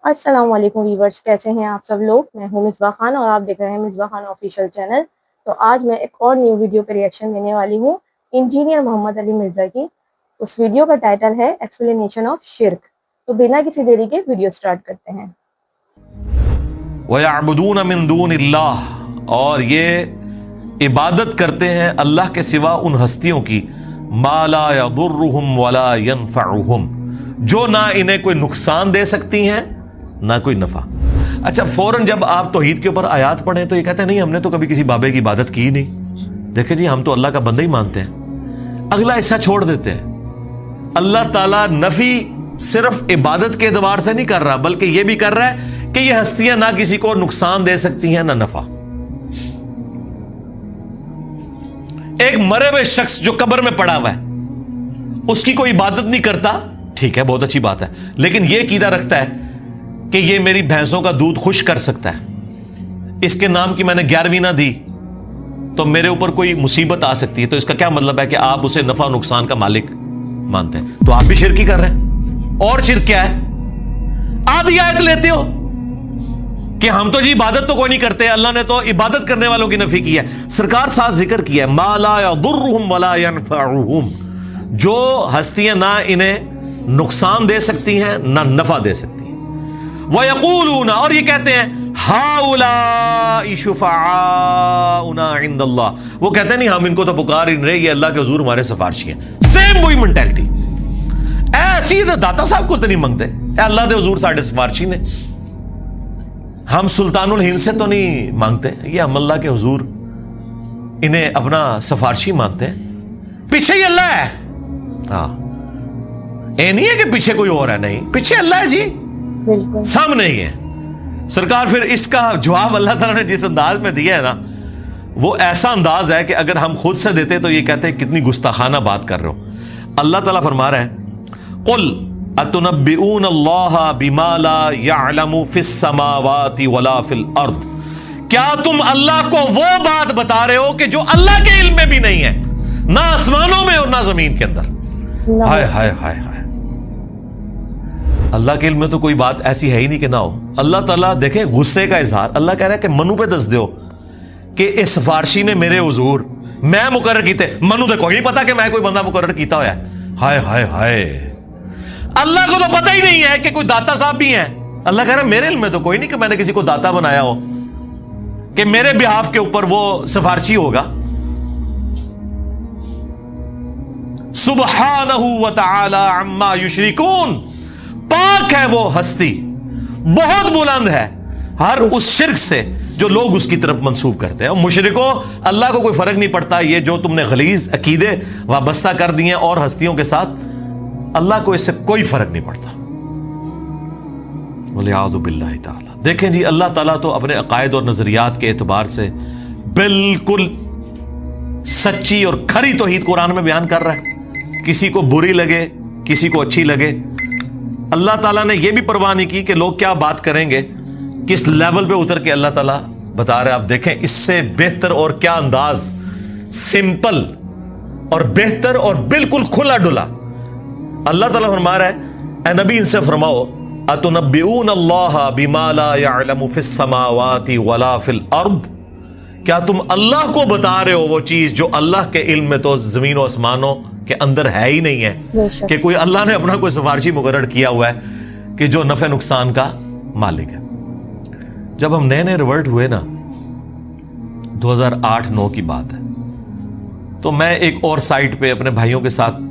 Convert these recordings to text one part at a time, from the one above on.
السلام علیکم ویورز، کیسے ہیں آپ سب لوگ؟ میں ہوں مصباح خان اور آپ دیکھ رہے ہیں مصباح خان آفیشیل چینل۔ تو آج میں ایک اور نیو ویڈیو پہ ریئیکشن دینے والی ہوں انجینئر محمد علی مرزا کی۔ اس ویڈیو کا ٹائٹل ہے ایکسپلینیشن آف شرک۔ تو بنا کسی دیری کے ویڈیو سٹارٹ کرتے ہیں۔ وَيَعْبُدُونَ مِن دُونِ اللَّهِ، اور یہ عبادت کرتے ہیں اللہ کے سوا ان ہستیوں کی، مَا لَا يَضُرُّهُمْ وَلَا يَنْفَعُهُمْ، جو نہ انہیں کوئی نقصان دے سکتی ہیں نہ کوئی نفع۔ اچھا، فوراً جب آپ توحید کے اوپر آیات پڑھیں تو یہ کہتے ہیں نہیں، ہم نے تو کبھی کسی بابے کی عبادت کی نہیں۔ دیکھیں جی، ہم تو اللہ کا بندہ ہی مانتے ہیں۔ اگلا حصہ چھوڑ دیتے ہیں۔ اللہ تعالیٰ نفی صرف عبادت کے اعتبار سے نہیں کر رہا، بلکہ یہ بھی کر رہا ہے کہ یہ ہستیاں نہ کسی کو نقصان دے سکتی ہیں نہ نفع۔ ایک مرے ہوئے شخص جو قبر میں پڑا ہوا ہے، اس کی کوئی عبادت نہیں کرتا، ٹھیک ہے، بہت اچھی بات ہے، لیکن یہ عقیدہ رکھتا ہے کہ یہ میری بھینسوں کا دودھ خشک کر سکتا ہے، اس کے نام کی میں نے 11ویں نہ دی تو میرے اوپر کوئی مصیبت آ سکتی ہے، تو اس کا کیا مطلب ہے کہ آپ اسے نفع و نقصان کا مالک مانتے ہیں؟ تو آپ بھی شرک ہی کر رہے ہیں۔ اور شرک کیا ہے؟ آدھی آیت لیتے ہو کہ ہم تو جی عبادت تو کوئی نہیں کرتے، اللہ نے تو عبادت کرنے والوں کی نفی کی ہے۔ سرکار ساتھ ذکر کیا ہے، ما لا یضرهم ولا ينفعهم، جو ہستیاں نہ انہیں نقصان دے سکتی ہیں نہ نفع دے سکتی ہیں۔ وَيَقُولُونَ، اور یہ کہتے ہیں، هَؤُلَاءِ شُفَعَاؤُنَا عِندَ اللَّهِ، وہ کہتے ہیں نہیں، ہم ان کو تو پکار ہی نہیں رہے، یہ اللہ کے حضور ہمارے سفارشی ہیں۔ سیم وہی مینٹیلٹی، ایسی داتا صاحب کو تو نہیں منگتے، اے اللہ دے حضور ساڈے سفارشی نے، ہم سلطان الہند سے تو نہیں مانگتے، یہ ہم اللہ کے حضور انہیں اپنا سفارشی مانتے ہیں۔ پیچھے ہی اللہ ہے، ہاں، اے نہیں ہے کہ پیچھے کوئی اور ہے، نہیں، پیچھے اللہ ہے جی، بالکل سامنے ہی ہے۔ سرکار پھر اس کا جواب اللہ تعالیٰ نے جس انداز میں دیا ہے نا، وہ ایسا انداز ہے کہ اگر ہم خود سے دیتے تو یہ کہتے ہیں کتنی گستاخانہ بات کر رہے ہو۔ اللہ تعالیٰ فرما رہا ہے، قل اتنبئون اللہ بما لا يعلم فی السماوات ولا فی الارض، کیا تم اللہ کو وہ بات بتا رہے ہو کہ جو اللہ کے علم میں بھی نہیں ہے، نہ آسمانوں میں اور نہ زمین کے اندر؟ ہائے ہائے ہائے ہائے، اللہ کے علم میں تو کوئی بات ایسی ہے ہی نہیں کہ نہ ہو۔ اللہ تعالیٰ دیکھیں غصے کا اظہار، اللہ کہہ رہا ہے کہ منو پہ دس دیو کہ اس سفارشی نے میرے حضور میں مقرر کیتے، منو تو کوئی نہیں پتا کہ میں کوئی بندہ مقرر کیتا ہوا ہے۔ ہائے ہائے ہائے، اللہ کو تو پتہ ہی نہیں ہے کہ کوئی داتا صاحب بھی ہیں۔ اللہ کہہ رہا ہے میرے علم میں تو کوئی نہیں کہ میں نے کسی کو داتا بنایا ہو کہ میرے بہاف کے اوپر وہ سفارشی ہوگا۔ سبحانہ وتعالی عما یشرکون، پاک ہے وہ ہستی، بہت بلند ہے ہر اس شرک سے جو لوگ اس کی طرف منسوب کرتے ہیں۔ اور مشرکوں، اللہ کو کوئی فرق نہیں پڑتا یہ جو تم نے غلیظ عقیدے وابستہ کر دیے اور ہستیوں کے ساتھ، اللہ کو اس سے کوئی فرق نہیں پڑتا۔ وَلِعَاذُ بِاللَّهِ تعالی۔ دیکھیں جی، اللہ تعالیٰ تو اپنے عقائد اور نظریات کے اعتبار سے بالکل سچی اور کھری توحید قرآن میں بیان کر رہا ہے، کسی کو بری لگے کسی کو اچھی لگے۔ اللہ تعالیٰ نے یہ بھی پرواہ نہیں کی کہ لوگ کیا بات کریں گے، کس لیول پہ اتر کے اللہ تعالیٰ بتا رہے ہیں۔ آپ دیکھیں اس سے بہتر اور کیا انداز، سمپل اور بہتر اور بالکل کھلا ڈلا۔ اللہ تعالیٰ فرما رہا ہے، اے نبی ان سے فرماؤ، اتنبئون اللہ بما لا يعلم فی السماوات ولا فی الارض، کیا تم اللہ کو بتا رہے ہو وہ چیز جو اللہ کے علم میں تو زمین و آسمانوں کے اندر ہے ہی نہیں ہے، کہ کوئی اللہ نے اپنا کوئی سفارشی مقرر کیا ہوا ہے کہ جو نفع نقصان کا مالک ہے۔ جب ہم نئے ریورٹ ہوئے نا، 2008-9 کی بات ہے، تو میں ایک اور سائٹ پہ اپنے بھائیوں کے ساتھ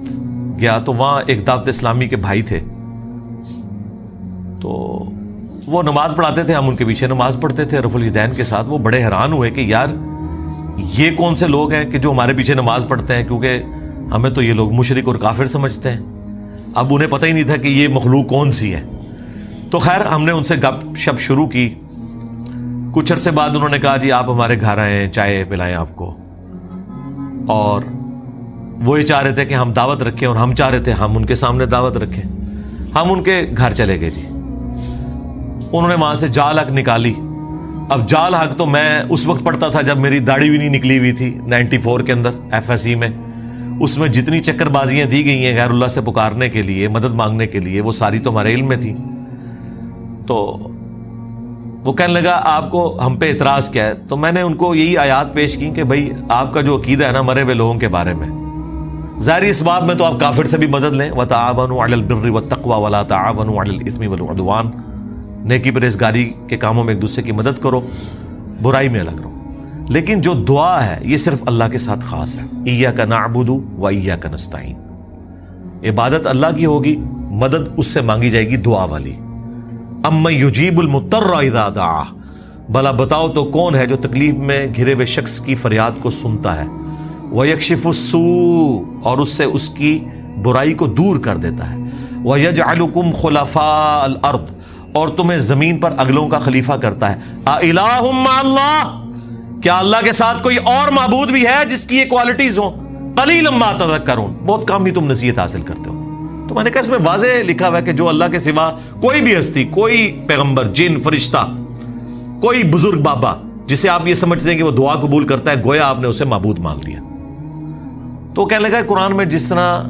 گیا، تو وہاں ایک دعوت اسلامی کے بھائی تھے، تو وہ نماز پڑھاتے تھے، ہم ان کے پیچھے نماز پڑھتے تھے رفع الیدین کے ساتھ۔ وہ بڑے حیران ہوئے کہ یار یہ کون سے لوگ ہیں کہ جو ہمارے پیچھے نماز پڑھتے ہیں، کیونکہ ہمیں تو یہ لوگ مشرک اور کافر سمجھتے ہیں۔ اب انہیں پتہ ہی نہیں تھا کہ یہ مخلوق کون سی ہے۔ تو خیر ہم نے ان سے گپ شپ شروع کی۔ کچھ عرصے بعد انہوں نے کہا جی آپ ہمارے گھر آئیں، چائے پلائیں آپ کو، اور وہ یہ چاہ رہے تھے کہ ہم دعوت رکھیں، اور ہم چاہ رہے تھے ہم ان کے سامنے دعوت رکھیں۔ ہم ان کے گھر چلے گئے جی، انہوں نے وہاں سے جال حق نکالی۔ اب جال حق تو میں اس وقت پڑھتا تھا جب میری داڑھی بھی نہیں نکلی ہوئی تھی، 94 کے اندر FSE میں۔ اس میں جتنی چکر بازیاں دی گئی ہیں غیر اللہ سے پکارنے کے لیے، مدد مانگنے کے لیے، وہ ساری تو ہمارے علم میں تھی۔ تو وہ کہنے لگا آپ کو ہم پہ اعتراض کیا ہے؟ تو میں نے ان کو یہی آیات پیش کی کہ بھائی آپ کا جو عقیدہ ہے نا مرے ہوئے لوگوں کے بارے میں، ظاہری اس باب میں تو آپ کافر سے بھی مدد لیں، وَتَعَاوَنُوا عَلَى الْبِرِّ وَالتَّقْوَى وَلَا تَعَاوَنُوا عَلَى الْإِثْمِ وَالْعُدْوَانِ، نیکی پرہیزگاری کے کاموں میں ایک دوسرے کی مدد کرو، برائی میں الگ رہو۔ لیکن جو دعا ہے یہ صرف اللہ کے ساتھ خاص ہے، إِيَّاكَ نَعْبُدُ وَإِيَّاكَ نَسْتَعِينُ، عبادت اللہ کی ہوگی، مدد اس سے مانگی جائے گی دعا والی۔ اَمَّن يُجِيبُ الْمُضْطَرَّ إِذَا دَعَاهُ، بھلا بتاؤ تو کون ہے جو تکلیف میں گھرے ہوئے شخص کی فریاد کو سنتا ہے، وَيَكْشِفُ السُّوءَ، اور اس سے اس کی برائی کو دور کر دیتا ہے، وَيَجْعَلُكُمْ خُلَفَاءَ الْأَرْضِ، اور تمہیں زمین پر اگلوں کا خلیفہ کرتا ہے۔ أَإِلَٰهٌ مَّعَ اللَّهِ، کیا اللہ کے ساتھ کوئی اور معبود بھی ہے جس کی یہ کوالٹیز ہوں؟ قَلِيلًا مَّا تَذَكَّرُونَ، بہت کم ہی تم نصیحت حاصل کرتے ہو۔ تو میں نے کہا اس میں واضح لکھا ہوا ہے کہ جو اللہ کے سوا کوئی بھی ہستی، کوئی پیغمبر، جن، فرشتہ، کوئی بزرگ بابا جسے آپ یہ سمجھتے ہیں کہ وہ دعا قبول کرتا ہے، گویا آپ نے اسے معبود مان لیا۔ تو کہنے لگا قرآن میں جس طرح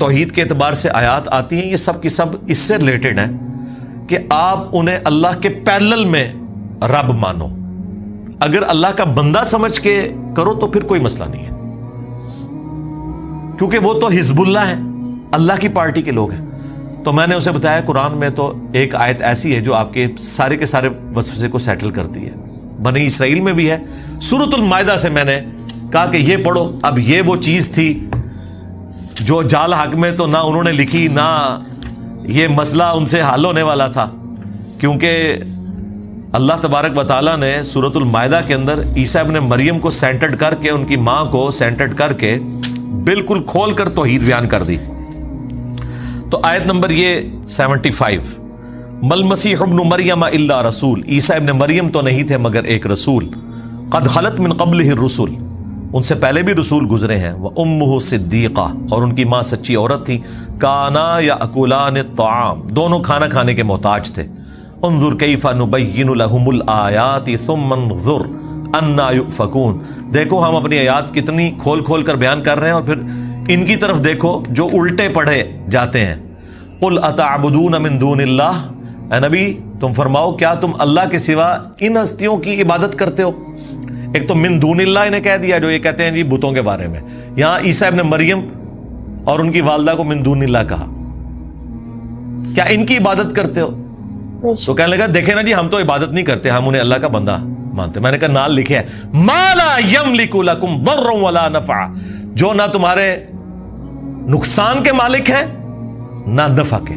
توحید کے اعتبار سے آیات آتی ہیں یہ سب کی سب اس سے ریلیٹڈ ہیں کہ آپ انہیں اللہ کے پیرلل میں رب مانو، اگر اللہ کا بندہ سمجھ کے کرو تو پھر کوئی مسئلہ نہیں ہے، کیونکہ وہ تو حزب اللہ ہیں، اللہ کی پارٹی کے لوگ ہیں۔ تو میں نے اسے بتایا قرآن میں تو ایک آیت ایسی ہے جو آپ کے سارے وسوسے کو سیٹل کرتی ہے، بنی اسرائیل میں بھی ہے۔ سورۃ المائدہ سے میں نے کہا کہ یہ پڑھو، اب یہ وہ چیز تھی جو جال حق میں تو نہ انہوں نے لکھی، نہ یہ مسئلہ ان سے حل ہونے والا تھا، کیونکہ اللہ تبارک و تعالیٰ نے سورۃ المائدہ کے اندر عیسیٰ ابن مریم کو سینٹرڈ کر کے، ان کی ماں کو سینٹرڈ کر کے بالکل کھول کر توحید بیان کر دی۔ تو آیت نمبر یہ 75، مل مسیح ابن مریم الا رسول، عیسیٰ ابن مریم تو نہیں تھے مگر ایک رسول، قد خلت من قبلہ الرسل، ان سے پہلے بھی رسول گزرے ہیں، وامہ صدیقہ، اور ان کی ماں سچی عورت تھی، کانا یاکلان الطعام، دونوں کھانا کھانے کے محتاج تھے، انظر کیف نبین لہم الآیات ثم انظر انا یؤفکون، دیکھو ہم اپنی آیات کتنی کھول کھول کر بیان کر رہے ہیں اور پھر ان کی طرف دیکھو جو الٹے پڑھے جاتے ہیں۔ قل اتعبدون من دون اللہ، اے نبی تم فرماؤ کیا تم اللہ کے سوا ان ہستیوں کی عبادت کرتے ہو؟ ایک تو من دون اللہ انہیں کہہ دیا جو یہ کہتے ہیں جی بتوں کے بارے میں، یہاں عیسیٰ ابن مریم اور ان کی والدہ کو من دون اللہ کہا، کیا ان کی عبادت کرتے ہو؟ تو کہنے لگا دیکھیں نا جی ہم تو عبادت نہیں کرتے، ہم انہیں اللہ کا بندہ مانتے۔ میں نے کہا نال لکھے ہے ما لا یملک لکم ضرا ولا نفع، جو نہ تمہارے نقصان کے مالک ہیں نہ نفع کے،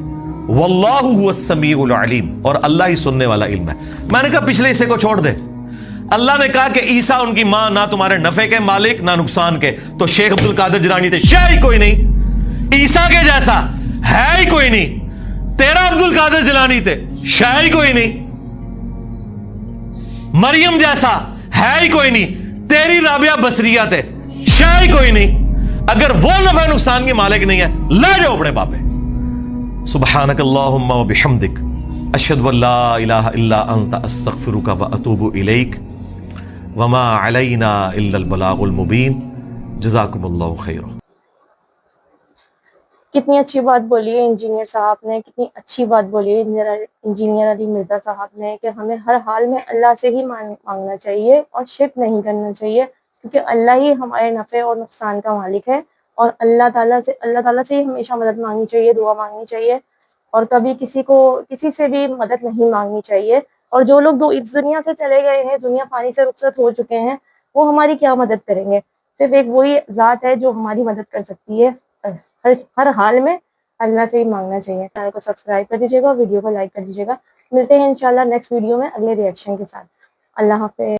واللہ هو السمیع العلیم، اور اللہ ہی سننے والا علم ہے۔ میں نے کہا پچھلے حصے کو چھوڑ دے، اللہ نے کہا کہ عیسیٰ ان کی ماں نہ تمہارے نفع کے مالک نہ نقصان کے، تو شیخ عبد القادر جیلانی تھے شے ہی کوئی نہیں، عیسیٰ کے جیسا ہے ہی کوئی نہیں، تیرا عبد القادر جیلانی تھے شے ہی کوئی نہیں، مریم جیسا ہے ہی کوئی نہیں، تیری رابعہ بصریہ تھے شے ہی کوئی نہیں، اگر وہ نفع نقصان کے مالک نہیں ہے لے جاؤ اپنے باپے۔ سبحانک اللہم و بحمدک، اشہد ان لا الہ الا انت، استغفرک و اتوب الیک، وما علینا الا البلاغ المبین، جزاکم اللہ خیر۔ کتنی اچھی بات بولی ہے انجینئر صاحب نے، کتنی اچھی بات بولی ہے انجینئر علی مرزا صاحب نے کہ ہمیں ہر حال میں اللہ سے ہی مانگنا چاہیے اور شرک نہیں کرنا چاہیے، کیونکہ اللہ ہی ہمارے نفع اور نقصان کا مالک ہے، اور اللہ تعالیٰ سے ہی ہمیشہ مدد مانگنی چاہیے، دعا مانگنی چاہیے، اور کبھی کسی سے بھی مدد نہیں مانگنی چاہیے۔ اور جو لوگ اس دنیا سے چلے گئے ہیں، دنیا پانی سے رخصت ہو چکے ہیں، وہ ہماری کیا مدد کریں گے؟ صرف ایک وہی ذات ہے جو ہماری مدد کر سکتی ہے، ہر حال میں اللہ سے ہی مانگنا چاہیے۔ چینل کو سبسکرائب کر دیجیے گا، ویڈیو کو لائک کر دیجیے گا۔ ملتے ہیں انشاءاللہ نیکسٹ ویڈیو میں اگلے ریئیکشن کے ساتھ۔ اللہ حافظ۔